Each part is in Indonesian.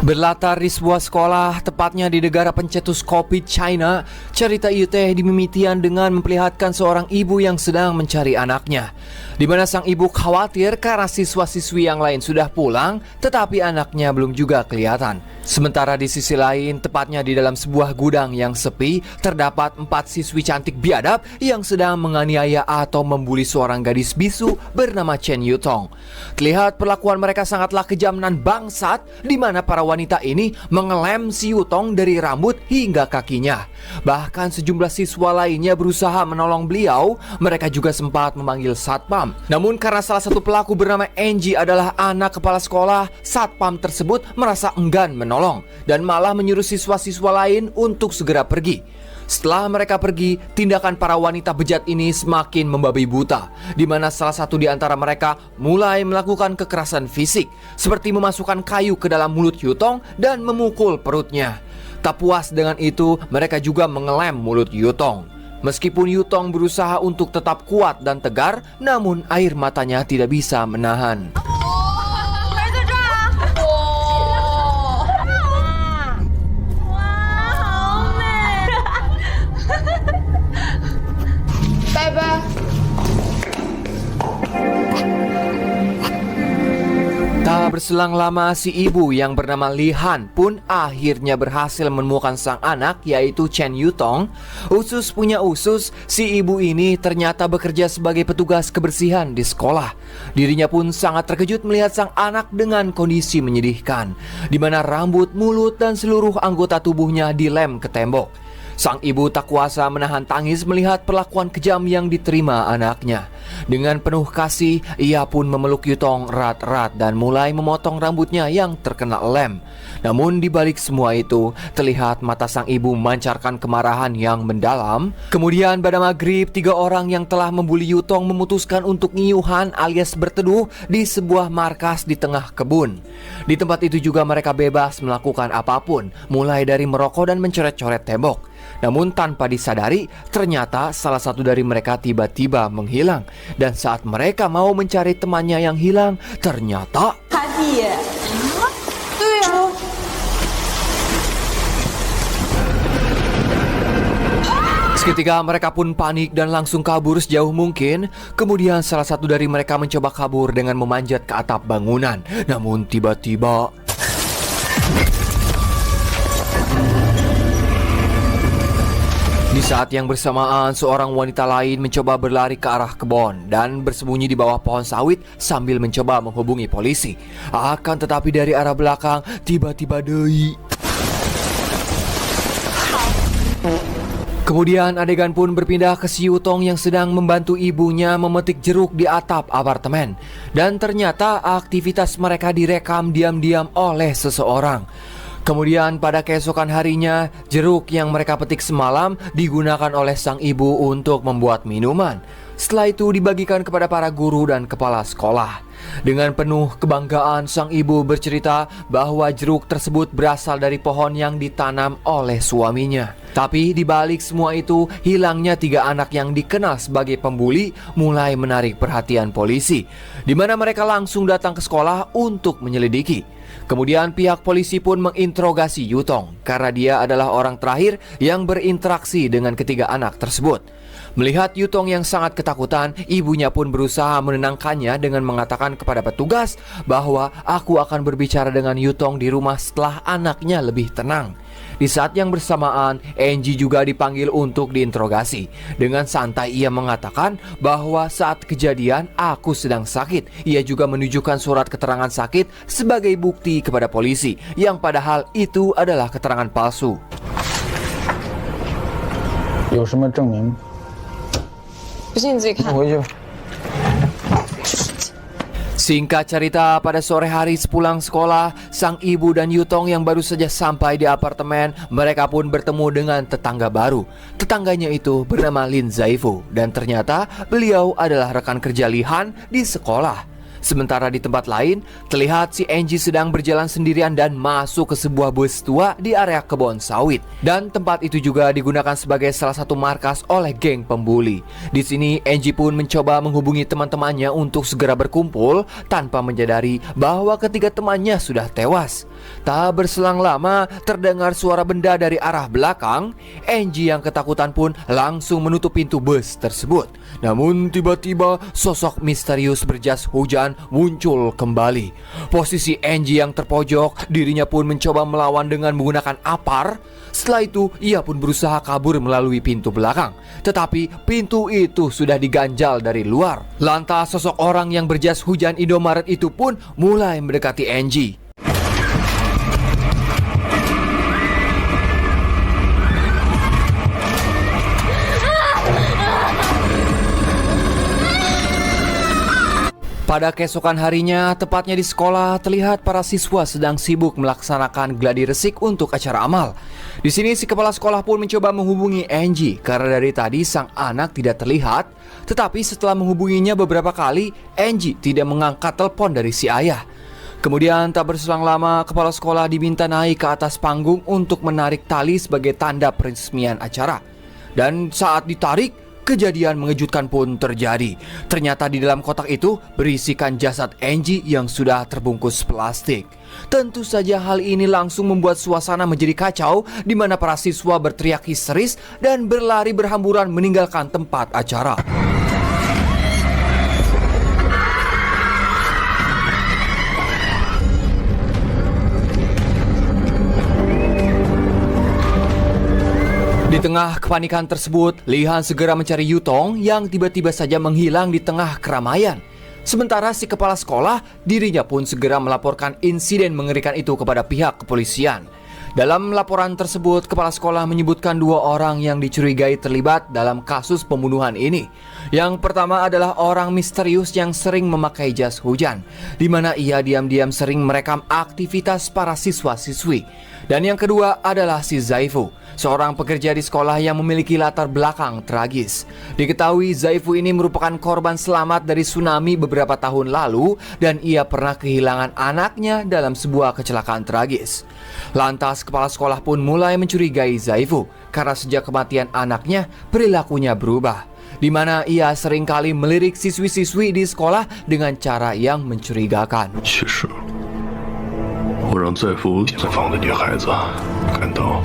Berlatar di sebuah sekolah, tepatnya di negara pencetus kopi China, cerita ieu teh dimimitian dengan memperlihatkan seorang ibu yang sedang mencari anaknya. Di mana sang ibu khawatir karena siswa-siswi yang lain sudah pulang, tetapi anaknya belum juga kelihatan. Sementara di sisi lain, tepatnya di dalam sebuah gudang yang sepi, terdapat 4 siswi cantik biadab yang sedang menganiaya atau membuli seorang gadis bisu bernama Chen Yutong. Terlihat perlakuan mereka sangatlah kejam dan bangsat, di mana para wanita ini mengelem si Yutong dari rambut hingga kakinya. Bahkan sejumlah siswa lainnya berusaha menolong beliau. Mereka juga sempat memanggil satpam. Namun karena salah satu pelaku bernama Angie adalah anak kepala sekolah, satpam tersebut merasa enggan menolong dan malah menyuruh siswa-siswa lain untuk segera pergi. Setelah mereka pergi, tindakan para wanita bejat ini semakin membabi buta, di mana salah satu di antara mereka mulai melakukan kekerasan fisik, seperti memasukkan kayu ke dalam mulut Yutong dan memukul perutnya. Tak puas dengan itu, mereka juga mengelem mulut Yutong. Meskipun Yutong berusaha untuk tetap kuat dan tegar, namun air matanya tidak bisa menahan. Tak berselang lama, si ibu yang bernama Li Han pun akhirnya berhasil menemukan sang anak, yaitu Chen Yutong. Usus punya usus, si ibu ini ternyata bekerja sebagai petugas kebersihan di sekolah. Dirinya pun sangat terkejut melihat sang anak dengan kondisi menyedihkan, di mana rambut, mulut, dan seluruh anggota tubuhnya dilem ke tembok. Sang ibu tak kuasa menahan tangis melihat perlakuan kejam yang diterima anaknya. Dengan penuh kasih, ia pun memeluk Yutong erat-erat dan mulai memotong rambutnya yang terkena lem. Namun di balik semua itu, terlihat mata sang ibu memancarkan kemarahan yang mendalam. Kemudian pada maghrib, 3 orang yang telah membuli Yutong memutuskan untuk ngiyuhan alias berteduh di sebuah markas di tengah kebun. Di tempat itu juga mereka bebas melakukan apapun, mulai dari merokok dan mencoret-coret tembok. Namun tanpa disadari, ternyata salah satu dari mereka tiba-tiba menghilang. Dan saat mereka mau mencari temannya yang hilang, ternyata seketika mereka pun panik dan langsung kabur sejauh mungkin. Kemudian salah satu dari mereka mencoba kabur dengan memanjat ke atap bangunan. Namun tiba-tiba di saat yang bersamaan, seorang wanita lain mencoba berlari ke arah kebun dan bersembunyi di bawah pohon sawit sambil mencoba menghubungi polisi. Akan tetapi dari arah belakang, tiba-tiba deui. Kemudian adegan pun berpindah ke si Yutong yang sedang membantu ibunya memetik jeruk di atap apartemen. Dan ternyata aktivitas mereka direkam diam-diam oleh seseorang. Kemudian pada keesokan harinya, jeruk yang mereka petik semalam digunakan oleh sang ibu untuk membuat minuman. Setelah itu dibagikan kepada para guru dan kepala sekolah. Dengan penuh kebanggaan, sang ibu bercerita bahwa jeruk tersebut berasal dari pohon yang ditanam oleh suaminya. Tapi di balik semua itu, hilangnya 3 anak yang dikenal sebagai pembuli mulai menarik perhatian polisi, di mana mereka langsung datang ke sekolah untuk menyelidiki. Kemudian pihak polisi pun menginterogasi Yutong karena dia adalah orang terakhir yang berinteraksi dengan ketiga anak tersebut. Melihat Yutong yang sangat ketakutan, ibunya pun berusaha menenangkannya dengan mengatakan kepada petugas bahwa aku akan berbicara dengan Yutong di rumah setelah anaknya lebih tenang. Di saat yang bersamaan, Angie juga dipanggil untuk diinterogasi. Dengan santai ia mengatakan bahwa saat kejadian aku sedang sakit. Ia juga menunjukkan surat keterangan sakit sebagai bukti kepada polisi, yang padahal itu adalah keterangan palsu. 有什么证明？不信你自己看。回去吧。 Singkat cerita, pada sore hari sepulang sekolah, sang ibu dan Yutong yang baru saja sampai di apartemen, mereka pun bertemu dengan tetangga baru. Tetangganya itu bernama Lin Zaifu, dan ternyata beliau adalah rekan kerja Li Han di sekolah. Sementara di tempat lain, terlihat si Angie sedang berjalan sendirian dan masuk ke sebuah bus tua di area kebun sawit. Dan tempat itu juga digunakan sebagai salah satu markas oleh geng pembuli. Di sini, Angie pun mencoba menghubungi teman-temannya untuk segera berkumpul tanpa menyadari bahwa ketiga temannya sudah tewas. Tak berselang lama, terdengar suara benda dari arah belakang. Angie yang ketakutan pun langsung menutup pintu bus tersebut. Namun tiba-tiba sosok misterius berjas hujan muncul kembali. Posisi Angie yang terpojok, dirinya pun mencoba melawan dengan menggunakan apar. Setelah itu, ia pun berusaha kabur melalui pintu belakang. Tetapi pintu itu sudah diganjal dari luar. Lantas sosok orang yang berjas hujan Indomaret itu pun mulai mendekati Angie. Pada keesokan harinya, tepatnya di sekolah, terlihat para siswa sedang sibuk melaksanakan gladi resik untuk acara amal. Di sini si kepala sekolah pun mencoba menghubungi Angie karena dari tadi sang anak tidak terlihat. Tetapi setelah menghubunginya beberapa kali, Angie tidak mengangkat telepon dari si ayah. Kemudian tak berselang lama, kepala sekolah diminta naik ke atas panggung untuk menarik tali sebagai tanda peresmian acara. Dan saat ditarik, kejadian mengejutkan pun terjadi. Ternyata di dalam kotak itu berisikan jasad Angie yang sudah terbungkus plastik. Tentu saja hal ini langsung membuat suasana menjadi kacau, di mana para siswa berteriak histeris dan berlari berhamburan meninggalkan tempat acara. Di tengah kepanikan tersebut, Lihan segera mencari Yutong yang tiba-tiba saja menghilang di tengah keramaian. Sementara si kepala sekolah, dirinya pun segera melaporkan insiden mengerikan itu kepada pihak kepolisian. Dalam laporan tersebut, kepala sekolah menyebutkan 2 orang yang dicurigai terlibat dalam kasus pembunuhan ini. Yang pertama adalah orang misterius yang sering memakai jas hujan, di mana ia diam-diam sering merekam aktivitas para siswa-siswi. Dan yang kedua adalah si Zaifu, seorang pekerja di sekolah yang memiliki latar belakang tragis. Diketahui Zaifu ini merupakan korban selamat dari tsunami beberapa tahun lalu dan ia pernah kehilangan anaknya dalam sebuah kecelakaan tragis. Lantas kepala sekolah pun mulai mencurigai Zaifu karena sejak kematian anaknya perilakunya berubah, di mana ia seringkali melirik siswi-siswi di sekolah dengan cara yang mencurigakan. 我让在福警方的女孩子感到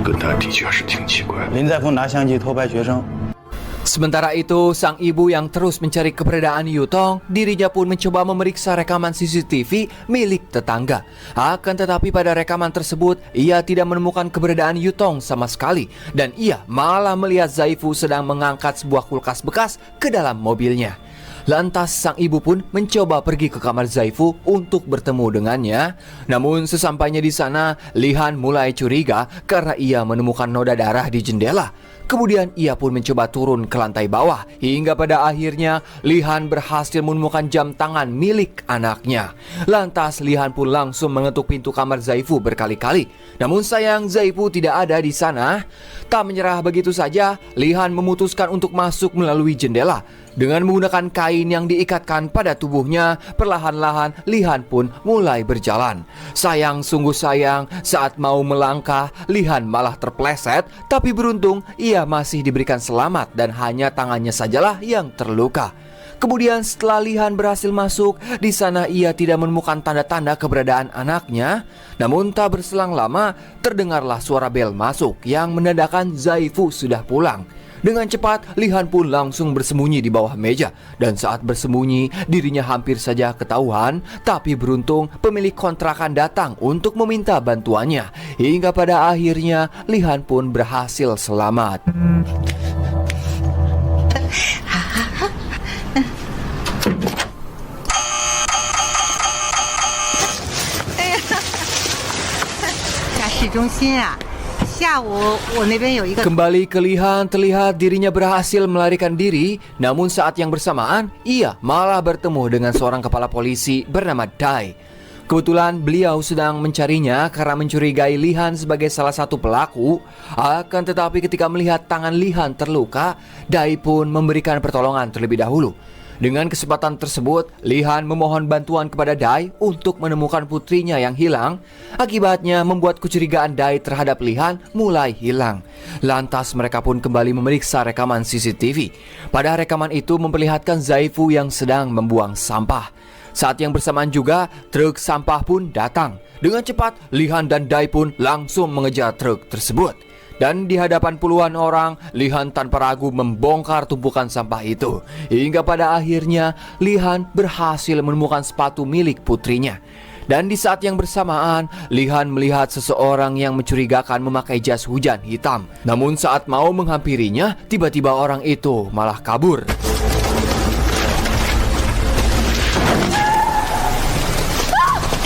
跟她的确是挺奇怪的。林在福拿相机偷拍学生。 Sementara itu, sang ibu yang terus mencari keberadaan Yutong, dirinya pun mencoba memeriksa rekaman CCTV milik tetangga. Akan tetapi pada rekaman tersebut, ia tidak menemukan keberadaan Yutong sama sekali. Dan ia malah melihat Zaifu sedang mengangkat sebuah kulkas bekas ke dalam mobilnya. Lantas sang ibu pun mencoba pergi ke kamar Zaifu untuk bertemu dengannya. Namun sesampainya di sana, Lihan mulai curiga karena ia menemukan noda darah di jendela. Kemudian ia pun mencoba turun ke lantai bawah. Hingga pada akhirnya Lihan berhasil menemukan jam tangan milik anaknya. Lantas Lihan pun langsung mengetuk pintu kamar Zaifu berkali-kali. Namun sayang Zaifu tidak ada di sana. Tak menyerah begitu saja, Lihan memutuskan untuk masuk melalui jendela. Dengan menggunakan kain yang diikatkan pada tubuhnya, perlahan-lahan Lihan pun mulai berjalan. Sayang, sungguh sayang, saat mau melangkah, Lihan malah terpleset, tapi beruntung ia masih diberikan selamat dan hanya tangannya sajalah yang terluka. Kemudian setelah Lihan berhasil masuk, di sana ia tidak menemukan tanda-tanda keberadaan anaknya. Namun tak berselang lama, terdengarlah suara bel masuk yang menandakan Zaifu sudah pulang. Dengan cepat, Lihan pun langsung bersembunyi di bawah meja. Dan saat bersembunyi, dirinya hampir saja ketahuan. Tapi beruntung, pemilik kontrakan datang untuk meminta bantuannya. Hingga pada akhirnya, Lihan pun berhasil selamat. Kembali ke Lihan, terlihat dirinya berhasil melarikan diri. Namun saat yang bersamaan, ia malah bertemu dengan seorang kepala polisi bernama Dai. Kebetulan beliau sedang mencarinya karena mencurigai Lihan sebagai salah satu pelaku. Akan tetapi ketika melihat tangan Lihan terluka, Dai pun memberikan pertolongan terlebih dahulu. Dengan kesempatan tersebut, Lihan memohon bantuan kepada Dai untuk menemukan putrinya yang hilang. Akibatnya membuat kecurigaan Dai terhadap Lihan mulai hilang. Lantas mereka pun kembali memeriksa rekaman CCTV. Pada rekaman itu memperlihatkan Zaifu yang sedang membuang sampah. Saat yang bersamaan juga, truk sampah pun datang. Dengan cepat, Lihan dan Dai pun langsung mengejar truk tersebut. Dan di hadapan puluhan orang, Lihan tanpa ragu membongkar tumpukan sampah itu. Hingga pada akhirnya, Lihan berhasil menemukan sepatu milik putrinya. Dan di saat yang bersamaan, Lihan melihat seseorang yang mencurigakan memakai jas hujan hitam. Namun saat mau menghampirinya, tiba-tiba orang itu malah kabur.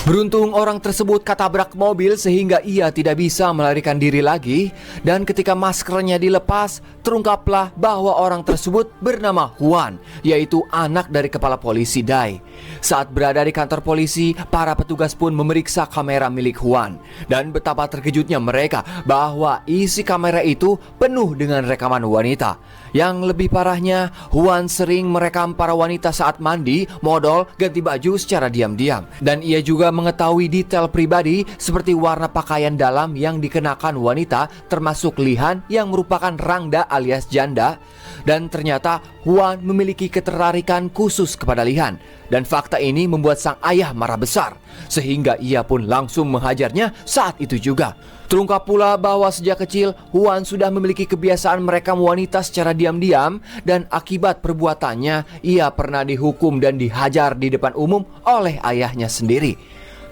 Beruntung orang tersebut ketabrak mobil sehingga ia tidak bisa melarikan diri lagi. Dan ketika maskernya dilepas, terungkaplah bahwa orang tersebut bernama Huan, yaitu anak dari kepala polisi Dai. Saat berada di kantor polisi, para petugas pun memeriksa kamera milik Huan. Dan betapa terkejutnya mereka bahwa isi kamera itu penuh dengan rekaman wanita. Yang lebih parahnya, Huan sering merekam para wanita saat mandi, modal, ganti baju secara diam-diam. Dan ia juga mengetahui detail pribadi seperti warna pakaian dalam yang dikenakan wanita, termasuk Lihan yang merupakan rangda alias janda. Dan ternyata Huan memiliki ketertarikan khusus kepada Lihan. Dan fakta ini membuat sang ayah marah besar, sehingga ia pun langsung menghajarnya saat itu juga. Terungkap pula bahwa sejak kecil Huan sudah memiliki kebiasaan merekam wanita secara diam-diam, dan akibat perbuatannya ia pernah dihukum dan dihajar di depan umum oleh ayahnya sendiri.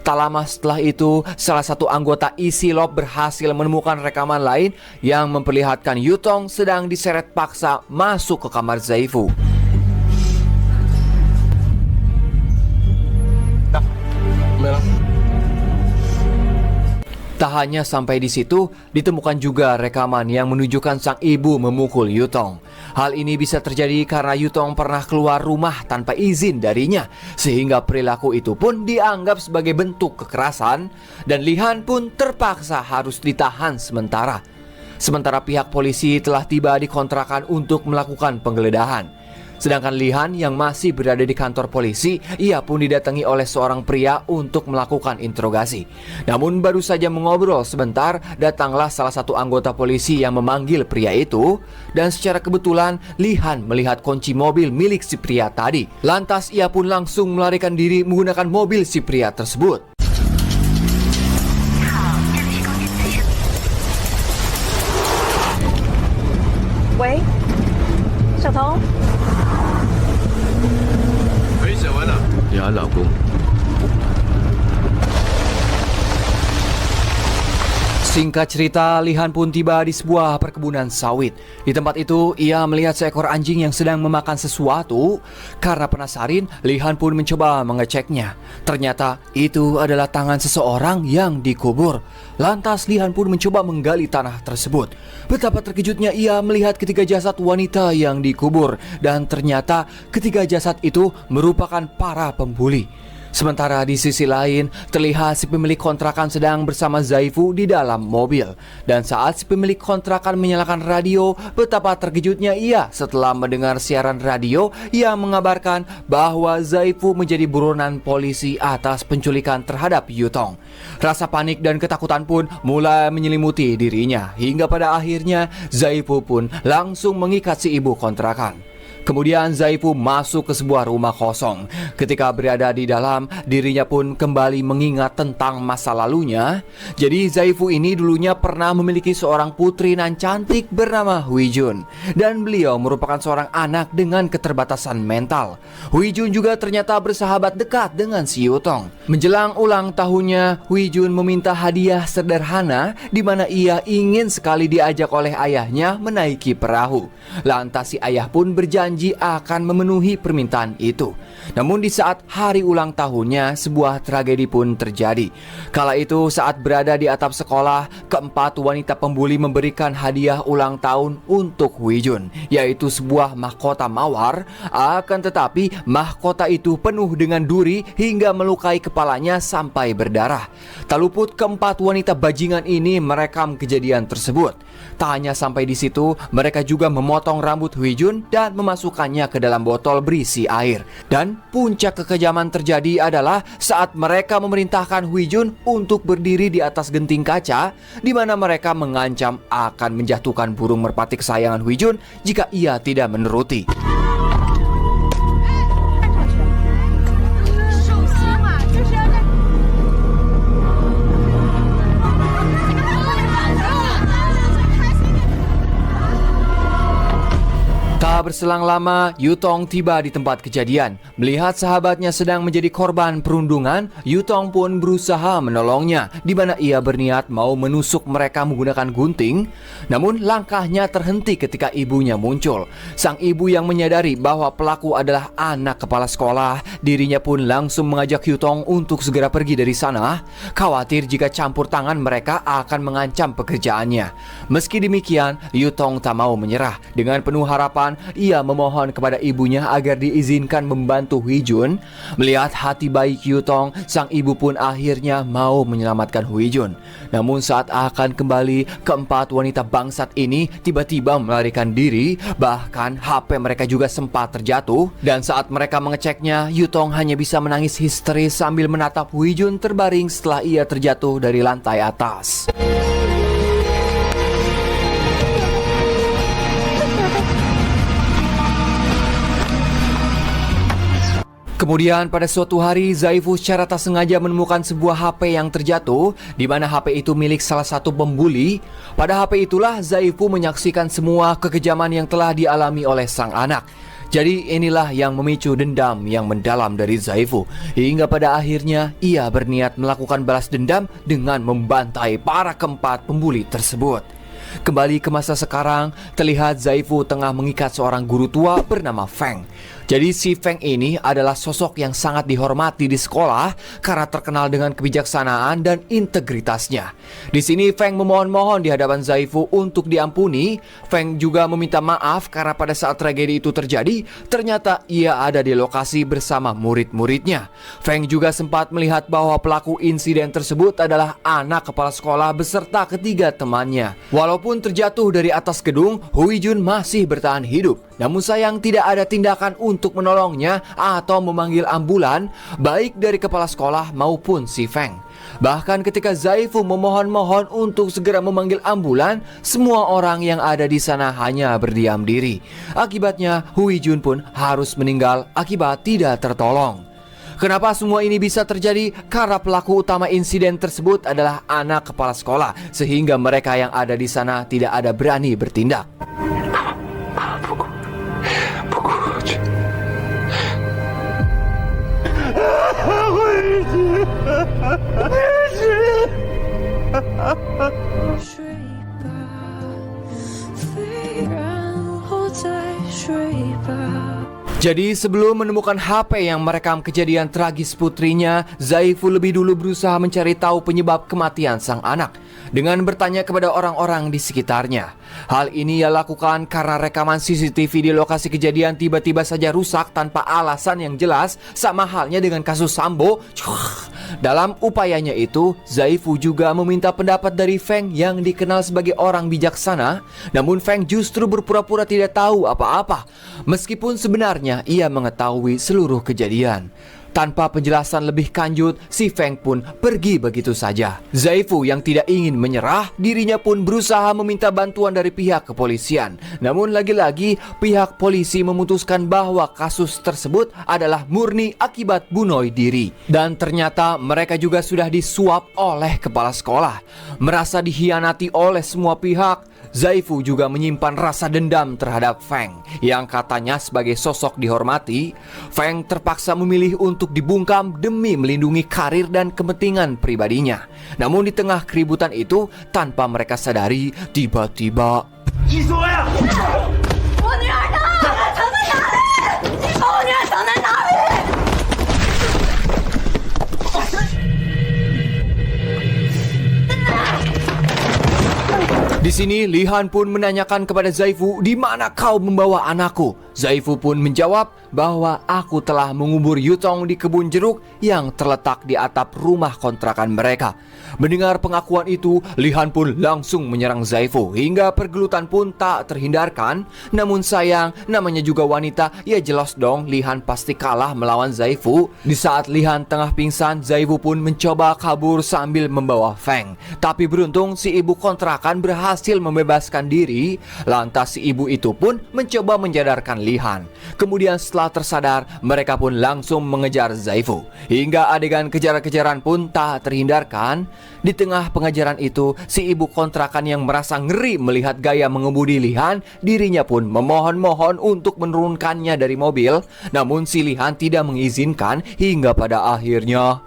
Tak lama setelah itu, salah satu anggota Isilop berhasil menemukan rekaman lain yang memperlihatkan Yutong sedang diseret paksa masuk ke kamar Zaifu. Tak hanya sampai di situ, ditemukan juga rekaman yang menunjukkan sang ibu memukul Yutong. Hal ini bisa terjadi karena Yutong pernah keluar rumah tanpa izin darinya, sehingga perilaku itu pun dianggap sebagai bentuk kekerasan, dan Lihan pun terpaksa harus ditahan sementara. Sementara pihak polisi telah tiba di kontrakan untuk melakukan penggeledahan. Sedangkan Lihan yang masih berada di kantor polisi, ia pun didatangi oleh seorang pria untuk melakukan interogasi. Namun baru saja mengobrol sebentar, datanglah salah satu anggota polisi yang memanggil pria itu. Dan secara kebetulan, Lihan melihat kunci mobil milik si pria tadi. Lantas ia pun langsung melarikan diri menggunakan mobil si pria tersebut. Wei, 小童。 你安老公。 Singkat cerita, Lihan pun tiba di sebuah perkebunan sawit. Di tempat itu, ia melihat seekor anjing yang sedang memakan sesuatu. Karena penasaran, Lihan pun mencoba mengeceknya. Ternyata itu adalah tangan seseorang yang dikubur. Lantas Lihan pun mencoba menggali tanah tersebut. Betapa terkejutnya ia melihat ketiga jasad wanita yang dikubur. Dan ternyata ketiga jasad itu merupakan para pembuli. Sementara di sisi lain, terlihat si pemilik kontrakan sedang bersama Zaifu di dalam mobil. Dan saat si pemilik kontrakan menyalakan radio, betapa terkejutnya ia setelah mendengar siaran radio yang mengabarkan bahwa Zaifu menjadi buronan polisi atas penculikan terhadap Yutong. Rasa panik dan ketakutan pun mulai menyelimuti dirinya, hingga pada akhirnya Zaifu pun langsung mengikat si ibu kontrakan. Kemudian Zaifu masuk ke sebuah rumah kosong. Ketika berada di dalam, dirinya pun kembali mengingat tentang masa lalunya. Jadi Zaifu ini dulunya pernah memiliki seorang putri nan cantik bernama Huijun. Dan beliau merupakan seorang anak dengan keterbatasan mental. Huijun juga ternyata bersahabat dekat dengan si Yutong. Menjelang ulang tahunnya, Huijun meminta hadiah sederhana di mana ia ingin sekali diajak oleh ayahnya menaiki perahu. Lantas si ayah pun berjanji akan memenuhi permintaan itu. Namun di saat hari ulang tahunnya, sebuah tragedi pun terjadi. Kala itu saat berada di atap sekolah, keempat wanita pembuli memberikan hadiah ulang tahun untuk Huijun, yaitu sebuah mahkota mawar. Akan tetapi mahkota itu penuh dengan duri hingga melukai kepalanya sampai berdarah. Tak luput keempat wanita bajingan ini merekam kejadian tersebut. Tak hanya sampai di situ, mereka juga memotong rambut Huijun dan memasukkannya ke dalam botol berisi air. Dan puncak kekejaman terjadi adalah saat mereka memerintahkan Huijun untuk berdiri di atas genting kaca, di mana mereka mengancam akan menjatuhkan burung merpati kesayangan Huijun jika ia tidak menuruti. Tak berselang lama, Yutong tiba di tempat kejadian. Melihat sahabatnya sedang menjadi korban perundungan, Yutong pun berusaha menolongnya, di mana ia berniat mau menusuk mereka menggunakan gunting. Namun langkahnya terhenti ketika ibunya muncul. Sang ibu yang menyadari bahwa pelaku adalah anak kepala sekolah, dirinya pun langsung mengajak Yutong untuk segera pergi dari sana, khawatir jika campur tangan mereka akan mengancam pekerjaannya. Meski demikian, Yutong tak mau menyerah. Dengan penuh harapan, ia memohon kepada ibunya agar diizinkan membantu Huijun. Melihat hati baik Yutong, sang ibu pun akhirnya mau menyelamatkan Huijun. Namun saat akan kembali, keempat wanita bangsat ini tiba-tiba melarikan diri. Bahkan HP mereka juga sempat terjatuh. Dan saat mereka mengeceknya, Yutong hanya bisa menangis histeris sambil menatap Huijun terbaring setelah ia terjatuh dari lantai atas. Kemudian pada suatu hari, Zaifu secara tak sengaja menemukan sebuah HP yang terjatuh, di mana HP itu milik salah satu pembuli. Pada HP itulah Zaifu menyaksikan semua kekejaman yang telah dialami oleh sang anak. Jadi inilah yang memicu dendam yang mendalam dari Zaifu, hingga pada akhirnya ia berniat melakukan balas dendam dengan membantai para keempat pembuli tersebut. Kembali ke masa sekarang, terlihat Zaifu tengah mengikat seorang guru tua bernama Feng. Jadi si Feng ini adalah sosok yang sangat dihormati di sekolah karena terkenal dengan kebijaksanaan dan integritasnya. Di sini Feng memohon-mohon di hadapan Zaifu untuk diampuni. Feng juga meminta maaf karena pada saat tragedi itu terjadi, ternyata ia ada di lokasi bersama murid-muridnya. Feng juga sempat melihat bahwa pelaku insiden tersebut adalah anak kepala sekolah beserta ketiga temannya. Walaupun terjatuh dari atas gedung, Huijun masih bertahan hidup. Namun sayang tidak ada tindakan untuk menolongnya atau memanggil ambulan, baik dari kepala sekolah maupun si Feng. Bahkan ketika Zaifu memohon-mohon untuk segera memanggil ambulan, semua orang yang ada di sana hanya berdiam diri. Akibatnya Huijun pun harus meninggal akibat tidak tertolong. Kenapa semua ini bisa terjadi? Karena pelaku utama insiden tersebut adalah anak kepala sekolah, sehingga mereka yang ada di sana tidak ada berani bertindak. Jadi sebelum menemukan HP yang merekam kejadian tragis putrinya, Zaifu lebih dulu berusaha mencari tahu penyebab kematian sang anak dengan bertanya kepada orang-orang di sekitarnya. Hal ini ia lakukan karena rekaman CCTV di lokasi kejadian tiba-tiba saja rusak tanpa alasan yang jelas, sama halnya dengan kasus Sambo. Dalam upayanya itu, Zaifu juga meminta pendapat dari Feng yang dikenal sebagai orang bijaksana. Namun Feng justru berpura-pura tidak tahu apa-apa, meskipun sebenarnya ia mengetahui seluruh kejadian. Tanpa penjelasan lebih lanjut, si Feng pun pergi begitu saja. Zaifu yang tidak ingin menyerah, dirinya pun berusaha meminta bantuan dari pihak kepolisian. Namun lagi-lagi pihak polisi memutuskan bahwa kasus tersebut adalah murni akibat bunuh diri. Dan ternyata mereka juga sudah disuap oleh kepala sekolah. Merasa dikhianati oleh semua pihak, Zaifu juga menyimpan rasa dendam terhadap Feng yang katanya sebagai sosok dihormati. Feng terpaksa memilih untuk dibungkam demi melindungi karir dan kepentingan pribadinya. Namun di tengah keributan itu, tanpa mereka sadari, tiba-tiba Di sini Lihan pun menanyakan kepada Zaifu, "Di mana kau membawa anakku?" Zaifu pun menjawab bahwa aku telah mengubur Yutong di kebun jeruk yang terletak di atap rumah kontrakan mereka. Mendengar pengakuan itu, Lihan pun langsung menyerang Zaifu hingga pergelutan pun tak terhindarkan. Namun sayang, namanya juga wanita, ya jelas dong Lihan pasti kalah melawan Zaifu. Di saat Lihan tengah pingsan, Zaifu pun mencoba kabur sambil membawa Feng. Tapi beruntung si ibu kontrakan berhasil membebaskan diri. Lantas si ibu itu pun mencoba menyadarkan Lihan. Kemudian setelah tersadar, mereka pun langsung mengejar Zaifu. Hingga adegan kejar-kejaran pun tak terhindarkan. Di tengah pengejaran itu, si ibu kontrakan yang merasa ngeri melihat gaya mengemudi Lihan, dirinya pun memohon-mohon untuk menurunkannya dari mobil. Namun si Lihan tidak mengizinkan hingga pada akhirnya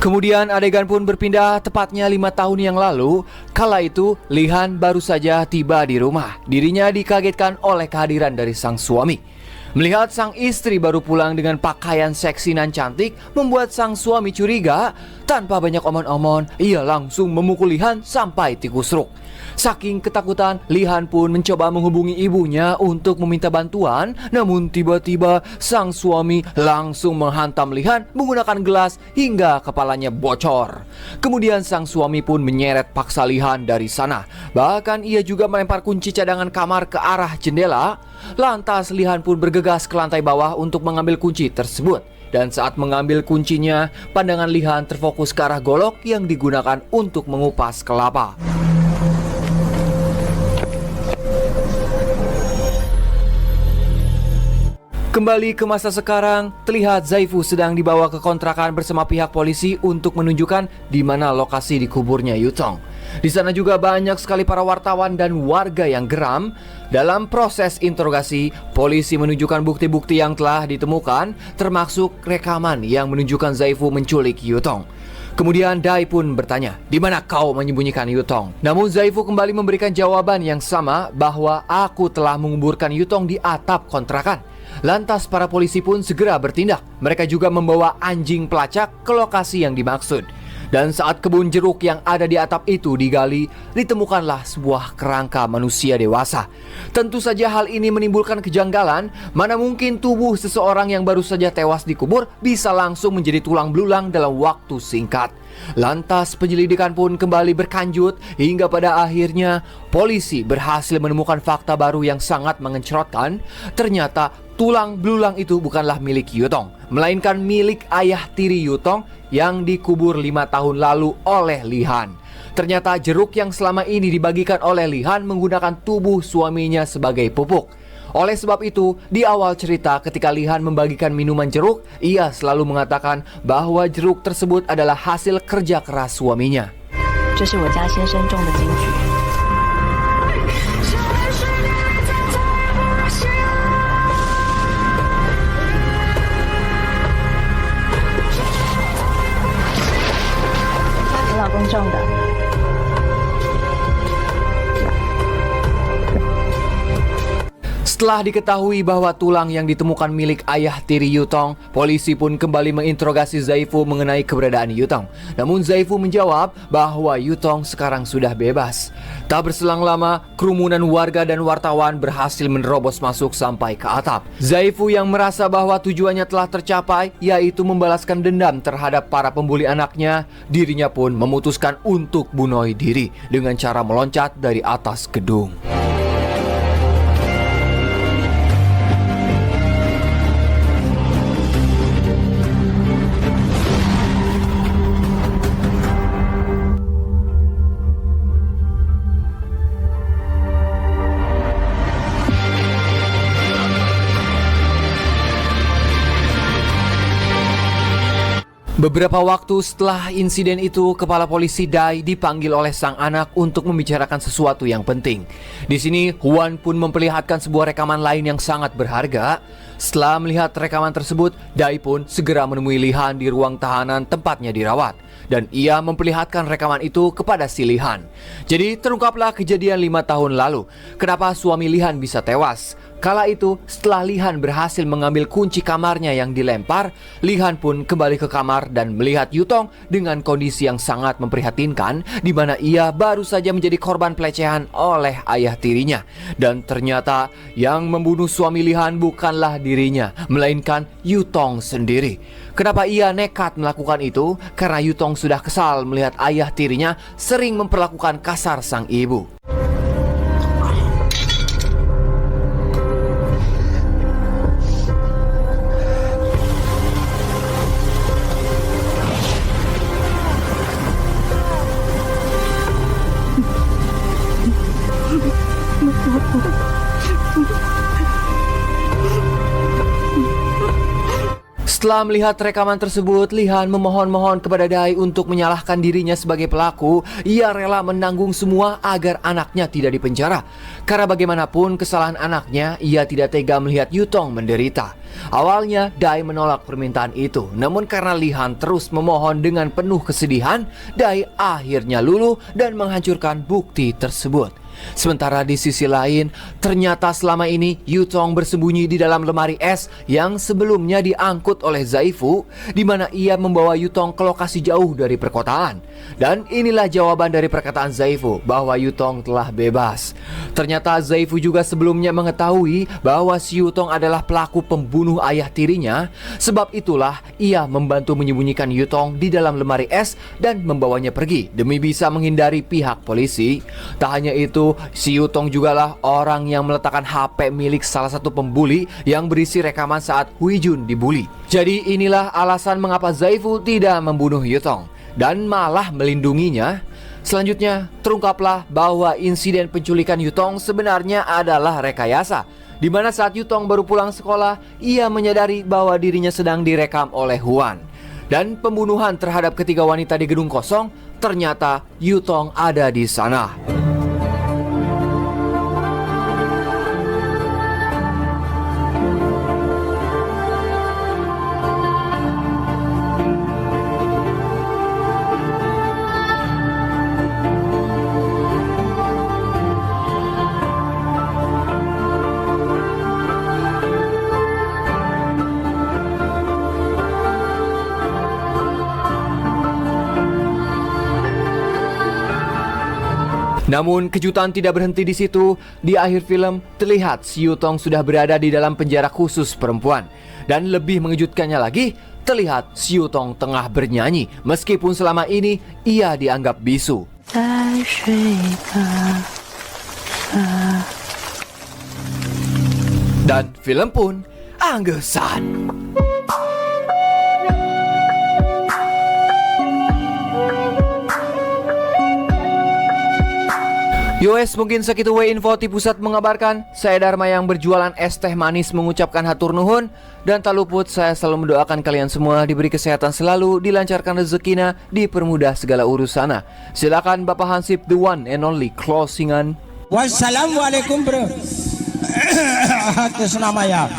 Kemudian adegan pun berpindah tepatnya 5 tahun yang lalu. Kala itu Lihan baru saja tiba di rumah. Dirinya dikagetkan oleh kehadiran dari sang suami. Melihat sang istri baru pulang dengan pakaian seksi nan cantik, membuat sang suami curiga. Tanpa banyak omon-omon, ia langsung memukul Lihan sampai tikusruk. Saking ketakutan, Lihan pun mencoba menghubungi ibunya untuk meminta bantuan. Namun tiba-tiba sang suami langsung menghantam Lihan menggunakan gelas hingga kepalanya bocor. Kemudian sang suami pun menyeret paksa Lihan dari sana. Bahkan ia juga melempar kunci cadangan kamar ke arah jendela. Lantas Lihan pun bergegas ke lantai bawah untuk mengambil kunci tersebut. Dan saat mengambil kuncinya, pandangan Lihan terfokus ke arah golok yang digunakan untuk mengupas kelapa. Kembali ke masa sekarang, terlihat Zaifu sedang dibawa ke kontrakan bersama pihak polisi untuk menunjukkan di mana lokasi dikuburnya Yutong. Di sana juga banyak sekali para wartawan dan warga yang geram. Dalam proses interogasi, polisi menunjukkan bukti-bukti yang telah ditemukan, termasuk rekaman yang menunjukkan Zaifu menculik Yutong. Kemudian Dai pun bertanya, "Di mana kau menyembunyikan Yutong?" Namun Zaifu kembali memberikan jawaban yang sama bahwa aku telah menguburkan Yutong di atap kontrakan. Lantas para polisi pun segera bertindak. Mereka juga membawa anjing pelacak ke lokasi yang dimaksud. Dan saat kebun jeruk yang ada di atap itu digali, ditemukanlah sebuah kerangka manusia dewasa. Tentu saja hal ini menimbulkan kejanggalan. Mana mungkin tubuh seseorang yang baru saja tewas dikubur bisa langsung menjadi tulang belulang dalam waktu singkat. Lantas penyelidikan pun kembali berkanjut hingga pada akhirnya polisi berhasil menemukan fakta baru yang sangat mengencrotkan. Ternyata tulang belulang itu bukanlah milik Yutong, melainkan milik ayah tiri Yutong yang dikubur 5 tahun lalu oleh Lihan. Ternyata jeruk yang selama ini dibagikan oleh Lihan menggunakan tubuh suaminya sebagai pupuk. Oleh sebab itu, di awal cerita ketika Lihan membagikan minuman jeruk, ia selalu mengatakan bahwa jeruk tersebut adalah hasil kerja keras suaminya. 这是我家先生种的金桔。我老公种的。 Setelah diketahui bahwa tulang yang ditemukan milik ayah tiri Yutong, polisi pun kembali menginterogasi Zaifu mengenai keberadaan Yutong. Namun Zaifu menjawab bahwa Yutong sekarang sudah bebas. Tak berselang lama, kerumunan warga dan wartawan berhasil menerobos masuk sampai ke atap. Zaifu yang merasa bahwa tujuannya telah tercapai, yaitu membalaskan dendam terhadap para pembuli anaknya, dirinya pun memutuskan untuk bunuh diri dengan cara meloncat dari atas gedung. Beberapa waktu setelah insiden itu, kepala polisi Dai dipanggil oleh sang anak untuk membicarakan sesuatu yang penting. Di sini, Huan pun memperlihatkan sebuah rekaman lain yang sangat berharga. Setelah melihat rekaman tersebut, Dai pun segera menemui Lihan di ruang tahanan tempatnya dirawat. Dan ia memperlihatkan rekaman itu kepada si Lihan. Jadi terungkaplah kejadian 5 tahun lalu. Kenapa suami Lihan bisa tewas? Kala itu, setelah Lihan berhasil mengambil kunci kamarnya yang dilempar, Lihan pun kembali ke kamar dan melihat Yutong dengan kondisi yang sangat memprihatinkan, di mana ia baru saja menjadi korban pelecehan oleh ayah tirinya. Dan ternyata yang membunuh suami Lihan bukanlah dirinya, melainkan Yutong sendiri. Kenapa ia nekat melakukan itu? Karena Yutong sudah kesal melihat ayah tirinya sering memperlakukan kasar sang ibu. Setelah melihat rekaman tersebut, Lihan memohon-mohon kepada Dai untuk menyalahkan dirinya sebagai pelaku. Ia rela menanggung semua agar anaknya tidak dipenjara. Karena bagaimanapun kesalahan anaknya, ia tidak tega melihat Yutong menderita. Awalnya Dai menolak permintaan itu, namun karena Lihan terus memohon dengan penuh kesedihan, Dai akhirnya luluh dan menghancurkan bukti tersebut. Sementara di sisi lain, ternyata selama ini Yutong bersembunyi di dalam lemari es yang sebelumnya diangkut oleh Zaifu, di mana ia membawa Yutong ke lokasi jauh dari perkotaan. Dan inilah jawaban dari perkataan Zaifu bahwa Yutong telah bebas. Ternyata Zaifu juga sebelumnya mengetahui bahwa si Yutong adalah pelaku pembunuh ayah tirinya. Sebab itulah ia membantu menyembunyikan Yutong di dalam lemari es dan membawanya pergi demi bisa menghindari pihak polisi. Tak hanya itu, si Yutong jugalah orang yang meletakkan HP milik salah satu pembuli yang berisi rekaman saat Huijun dibuli. Jadi inilah alasan mengapa Zaifu tidak membunuh Yutong dan malah melindunginya. Selanjutnya, terungkaplah bahwa insiden penculikan Yutong sebenarnya adalah rekayasa, di mana saat Yutong baru pulang sekolah, ia menyadari bahwa dirinya sedang direkam oleh Huan. Dan pembunuhan terhadap ketiga wanita di gedung kosong, ternyata Yutong ada di sana. Namun kejutan tidak berhenti di situ. Di akhir film terlihat si Yutong sudah berada di dalam penjara khusus perempuan. Dan lebih mengejutkannya lagi, terlihat si Yutong tengah bernyanyi meskipun selama ini ia dianggap bisu. Dan film pun anggesan. Yowes, mungkin segitu info di pusat mengabarkan. Saya Dharma yang berjualan es teh manis mengucapkan hatur nuhun. Dan tak luput saya selalu mendoakan kalian semua diberi kesehatan selalu, dilancarkan rezekinya, dipermudah segala urusana. Silakan Bapak Hansip, the one and only closingan. Wassalamualaikum bro. Atas nama ya.